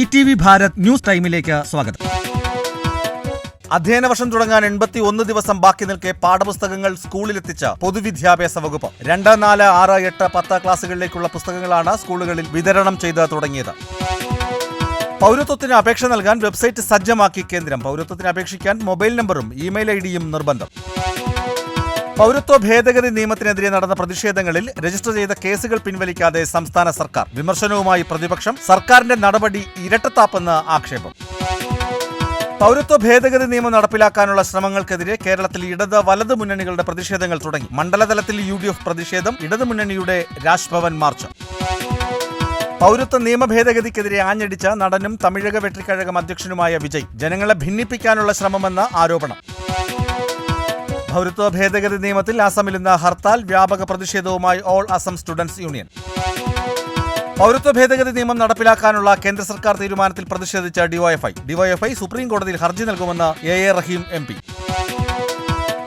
ETV Bharat news ടൈമിലേക്ക് സ്വാഗതം. അധ്യയന വർഷം തുടങ്ങാൻ 81 ദിവസം ബാക്കി നിൽക്കെ പാഠപുസ്തകങ്ങൾ സ്കൂളിലെത്തിച്ച പൊതുവിദ്യാഭ്യാസ വകുപ്പ് 2, 4, 6, 8, 10 ക്ലാസുകളിലേക്കുള്ള പുസ്തകങ്ങളാണ് സ്കൂളുകളിൽ വിതരണം ചെയ്ത് തുടങ്ങിയത്. പൗരത്വത്തിന് അപേക്ഷ നൽകാൻ വെബ്സൈറ്റ് സജ്ജമാക്കി കേന്ദ്രം. പൗരത്വത്തിന് അപേക്ഷിക്കാൻ മൊബൈൽ നമ്പറും ഇമെയിൽ ഐഡിയും നിർബന്ധം. പൗരത്വ ഭേദഗതി നിയമത്തിനെതിരെ നടന്ന പ്രതിഷേധങ്ങളിൽ രജിസ്റ്റർ ചെയ്ത കേസുകൾ പിൻവലിക്കാതെ സംസ്ഥാന സർക്കാർ. വിമർശനവുമായി പ്രതിപക്ഷം. സർക്കാരിന്റെ നടപടി ഇരട്ടത്താപ്പെന്ന് ആക്ഷേപം. പൗരത്വ ഭേദഗതി നിയമം നടപ്പിലാക്കാനുള്ള ശ്രമങ്ങൾക്കെതിരെ കേരളത്തിൽ ഇടത് വലത് മുന്നണികളുടെ പ്രതിഷേധങ്ങൾ തുടങ്ങി. മണ്ഡലതലത്തിൽ UDF പ്രതിഷേധം, ഇടതുമുന്നണിയുടെ രാജ്ഭവൻ മാർച്ച്. പൗരത്വ നിയമ ഭേദഗതിക്കെതിരെ ആഞ്ഞടിച്ച നടനും തമിഴക വെട്രിക്കഴകം അധ്യക്ഷനുമായ വിജയ്. ജനങ്ങളെ ഭിന്നിപ്പിക്കാനുള്ള ശ്രമമെന്ന ആരോപണം. പൗരത്വ ഭേദഗതി നിയമത്തിൽ അസമിൽ ഇന്ന് ഹർത്താൽ. വ്യാപക പ്രതിഷേധവുമായി ഓൾ അസം സ്റ്റുഡൻസ് യൂണിയൻ. പൗരത്വ ഭേദഗതി നിയമം നടപ്പിലാക്കാനുള്ള കേന്ദ്ര സർക്കാർ തീരുമാനത്തിൽ പ്രതിഷേധിച്ച ഡിവൈഎഫ്ഐ സുപ്രീം കോടതിയിൽ ഹർജി നൽകുമെന്ന് A റഹീം MP.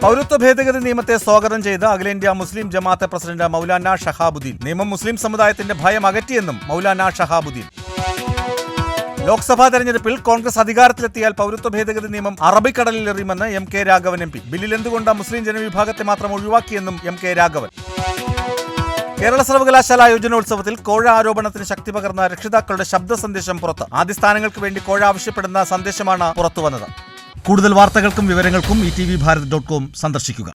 പൗരത്വ ഭേദഗതി നിയമത്തെ സ്വാഗതം ചെയ്ത് അഖിലേന്ത്യാ മുസ്ലിം ജമാഅത്ത് പ്രസിഡന്റ് മൗലാന ഷഹാബുദ്ദീൻ. നിയമം മുസ്ലിം സമുദായത്തിന്റെ ഭയം അകറ്റിയെന്നും മൗലാന ഷഹാബുദ്ദീൻ. ലോക്സഭാ തെരഞ്ഞെടുപ്പിൽ കോൺഗ്രസ് അധികാരത്തിലെത്തിയാൽ പൗരത്വ ഭേദഗതി നിയമം അറബിക്കടലിൽ എറിയുമെന്ന് MK രാഘവൻ MP. ബില്ലിൽ എന്തുകൊണ്ട് മുസ്ലിം ജനവിഭാഗത്തെ മാത്രം ഒഴിവാക്കിയെന്നും MK രാഘവൻ. കേരള സർവകലാശാല യോജനോത്സവത്തിൽ കോഴ ആരോപണത്തിന് ശക്തി പകർന്ന രക്ഷിതാക്കളുടെ ശബ്ദ സന്ദേശം പുറത്ത്. ആദ്യ സ്ഥാനങ്ങൾക്ക് വേണ്ടി കോഴ ആവശ്യപ്പെടുന്ന സന്ദേശമാണ് പുറത്തുവന്നത്. കൂടുതൽ വാർത്തകൾക്കും വിവരങ്ങൾക്കും ETVBharat.com സന്ദർശിക്കുക.